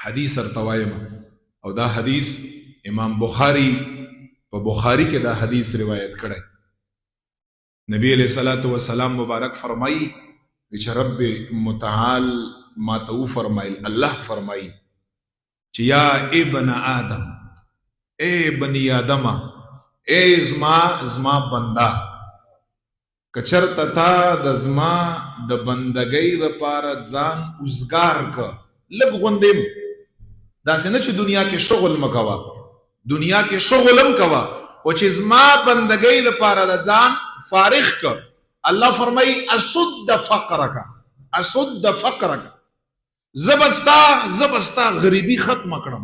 حدیث ارتوایم او دا حدیث امام بخاری په بخاری کې دا حدیث روایت کړی. نبی علیہ الصلوۃ والسلام مبارک فرمائی چې رب متعال ما تو فرمایل، الله فرمائی چې یا ابن آدم، اے بنی آدم، اے زما بندا، کچرته تا د زما د بندګۍ لپاره ځان اوزګار ک لږ غوندم. داسې نه چې دنیا کې شغل مکوا، دنیا کې شغلم کوا، او چې زما بندګۍ لپاره د ځان فارغ ک. الله فرمای اسد فقرک، اسد فقرک، زبستا غریبی ختم کړم.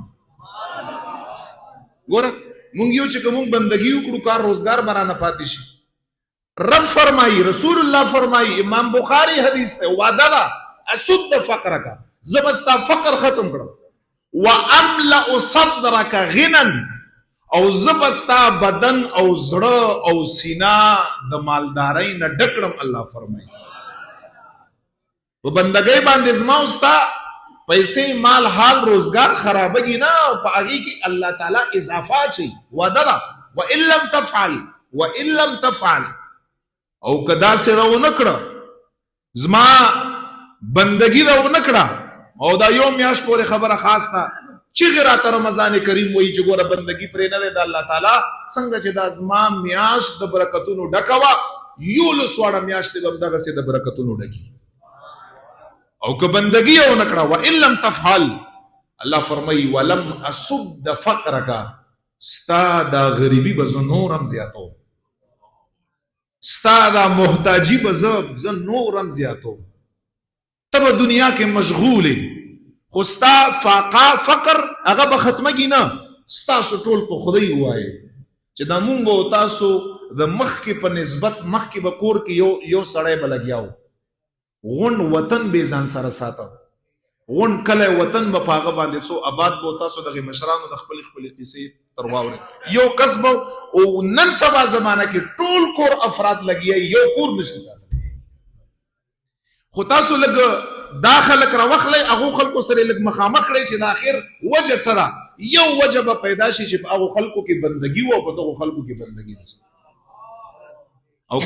ګوره مونږ یو چې کوم بندګي وکړو کار روزګار برانه پاتې شي. رب فرمائی، رسول الله فرمائی، امام بخاری حدیث ہے، وعدہ دا اسد فقرک، زبستا فقر ختم کړم. واملأ صدرک غنا، او زبستا بدن او زړه او سینا د مالدارۍ نه ډکړم. الله فرمائی په بندګۍ باندې زما اوستا پیسې مال حال روزگار خرابگی نا، پا آگی کی اللہ تعالی اضافہ چی وددا وَإِن لَمْ تَفْعَلْ وَإِن لَمْ تَفْعَلْ، او کدا سے رو نکڑا زما بندگی رو نکڑا. او دا یوم میاش پورے خبر خاص تا چیغی راتا رمضان کریم وہی چگو را بندگی پرینا دے دا اللہ تعالی سنگا چی دا زما میاش دا برکتونو ڈکوا، یولو سواڑا میاش دے بمدگا سے دا برکتونو ڈکی. او که بندگی او نکڑا وَإِن لَمْ تَفْعَلْ، اللہ فرمائی وَلَمْ أَسُدَّ فَقْرَكَ، ستا دا غریبی بزن نورم زیادو، ستا دا محتاجی بزن نورم زیادو. تب دنیا کے مشغولی خستا فاقا فقر اگا بختمگی نا، ستا سو ټول په خدای ہوئے چه دا مونگو تاسو دا مخ کی پا نسبت مخ کی بکور کی یو سڑے بلگیاو. غن وطن بے ځان سره ساته، غن کله وطن به پاغه باندې څو آباد بو. تاسو دغه مشرانو د خپل قصې تر واورې. یو کسب او نن سبا زمانہ کې ټول کور افراد لګي، یو کور نشي ساته. خو تاسو لګ داخله کر وخلې هغه خلکو سره لګ مخامخ کړي چې د اخر وجه سره یو وجه به پیدا شي چې هغه خلکو کې بندگی او په دغه خلکو کې بندگی نشي، او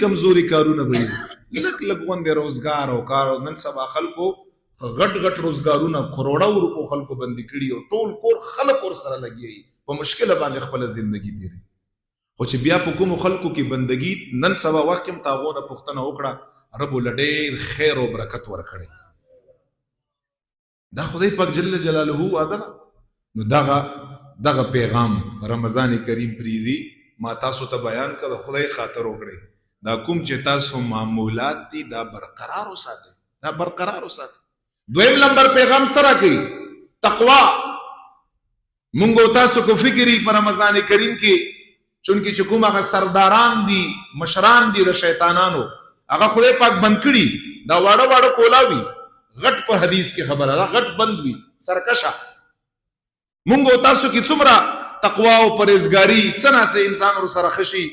کمزوري کارونه به لک غوندې روزگار او کار. نن سبا خلکو غټ روزگارونه کروڑو روپو خلکو بندي کړي او ټول کور خلک ور سره لګي په مشکل باندې خپل ژوندۍ تیری. خو چې بیا په کوم خلکو کې بندگی نن سبا وخت هم تاغونه پښتنه وکړه، رب ولډیر خیر او برکت ورکړي. دا خدای پاک جل جلاله وعده. نو دغه پیغام رمضان کریم پریدي ما تاسو ته بیان کړه، خدای خاطر وکړي. دا کوم چې تاسو معمولات دي دا برقرار وساتئ، دا برقرار وساتئ. دویم نمبر پیغام سره کوي تقوا. مونږ تاسو کو فکری پر رمضان کریم کې چونکی چې کوم هغه سرداران دي مشران دي د شیطانانو هغه خدای پاک بند کړي، دا واړه کولاوي غټ په حدیث کې خبره ده، غټ بند وي سرکشا. مونږ تاسو کې څومره تقوا او پرهیزګاری څنګه سه انسان ور سره خشي.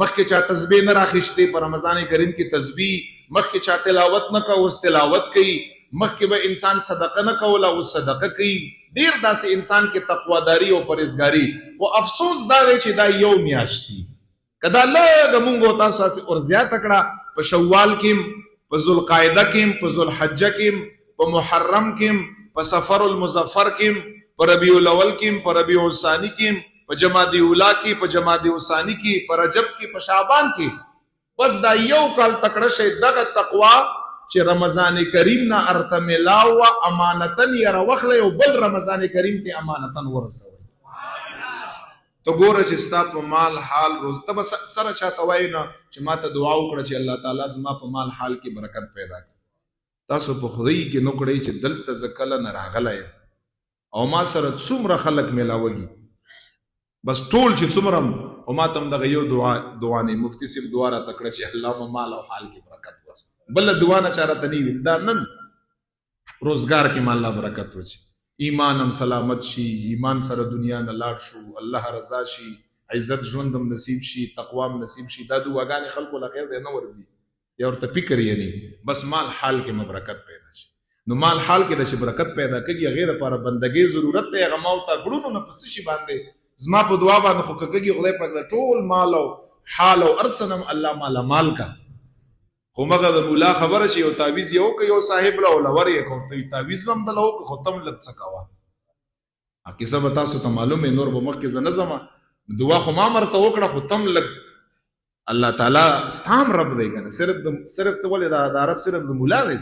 مخکې چا تسبیح نه راخشته په رمضان کریم کې تسبیح، مخکې چا تلاوت نه کوي اوس تلاوت کوي، مخکې به انسان صدقه نه کوله اوس صدقه کوي. ډیر داسې انسان کې تقواداری او پرهیزګاری. او افسوس دا دی چې دا یو میاشت دی، کدا لږ مونږ تاسو اسې اور زیات کړه په شوال کې، په ذوالقعده کې، په ذوالحجه کې، په محرم کې، په سفر المظفر کې، په ربیع الاول کې، په ربیع الثانی کې، په جمادی اولا کې، په جمادی الثانی کې، په رجب کې، په شعبان کې. بس دا یو کال تکړه شي دغه تقوا چې رمضان کریم نه ارته ملاو امانتن یا راوخله او بل رمضان کریم ته امانتن ورسوي. تو ګوره چې ستا په مال حال روز ته سره چاته وای نه چې ما ته دعا وکړه چې الله تعالی زما په مال حال کې برکت پیدا کړي. تاسو په خدای کې نو کړی چې دلته زکله نه راغلی او ما سره څومره خلک ملاوږي، بس ټول چې څومره او ما تم دغه یو دعا نه مفتی صاحب دعا را تکړه چې الله مال او حال کې برکت ورسوي. بل دعا نه چاره تنی دا نن روزگار کې مال الله برکت ورسوي، ایمان هم سلامت شي، ایمان سره دنیا نه لاړ شو، الله رضا شي، عزت ژوندم نصیب شي، تقوا نصیب شي. دا دعاګانې خلکو له خیر دی نه ورځي یا ورته فکر یې نه، بس مال حال کې مبرکت پیدا شي. نو مال حال کې د چې برکت پیدا کوي غیر لپاره بندګۍ ضرورت دی هغه ما ورته کړو نو په څه شي باندې زما په دعا باندې خو کږي خدای پاک د ټول مال او حال او ارسنم الله مالا مال کا خو مګه د مولا خبره چې یو تعویز یو که یو صاحب له ولور یې کوي تعویز هم د لو که ختم لږ څه کاوه ا کیسه به تاسو ته معلومه نور به مخ کې زنه دعا خو ما مرته وکړه خو تم لږ الله تعالی ستام رب دی کنه صرف ته ولې د عرب صرف د مولا دی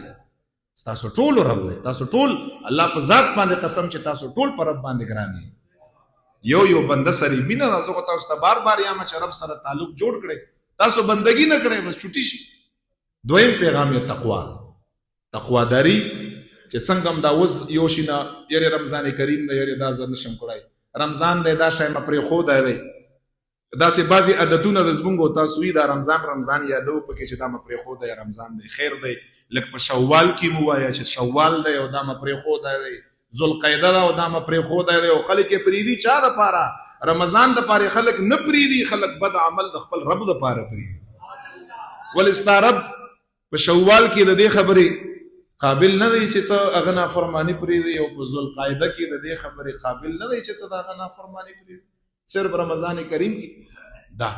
تاسو ټول رب دی تاسو ټول الله په ذات باندې قسم چې تاسو ټول پر رب باندې ګرانی یو بنده سره مینه راځو تاسو ته بار بار یا مچ رب سره تعلق جوړ کړي تاسو بندگی نه کړئ بس چټی شي دویم پیغام یې تقوا داری چې څنګه هم دا وز یو شي نه یری رمضان کریم نه یری دا زر نشم کړای رمضان دی دا شای مپرې خو دی دا سه بعضی عادتونه د زمونږ تاسو یې دا رمضان یادو پکې چې دا مپرې خو دی رمضان دی خیر دی لکه په شوال کې مو وایا چې شوال دی او دا مپرې خو دی ذوالقعده دا او دا مپرې خو دی او خلک یې پریدي چا د پاره رمضان د پاره خلک نه پریدي خلک بد عمل د خپل رب د پاره پریدي ولستارب په شوال کې د دې خبرې قابل نه دی چې ته اغنا فرمانی پریدي او په ذوالقعده کې د دې خبرې قابل نه دی چې ته اغنا فرمانی پریدي صرف رمضان کریم کې دا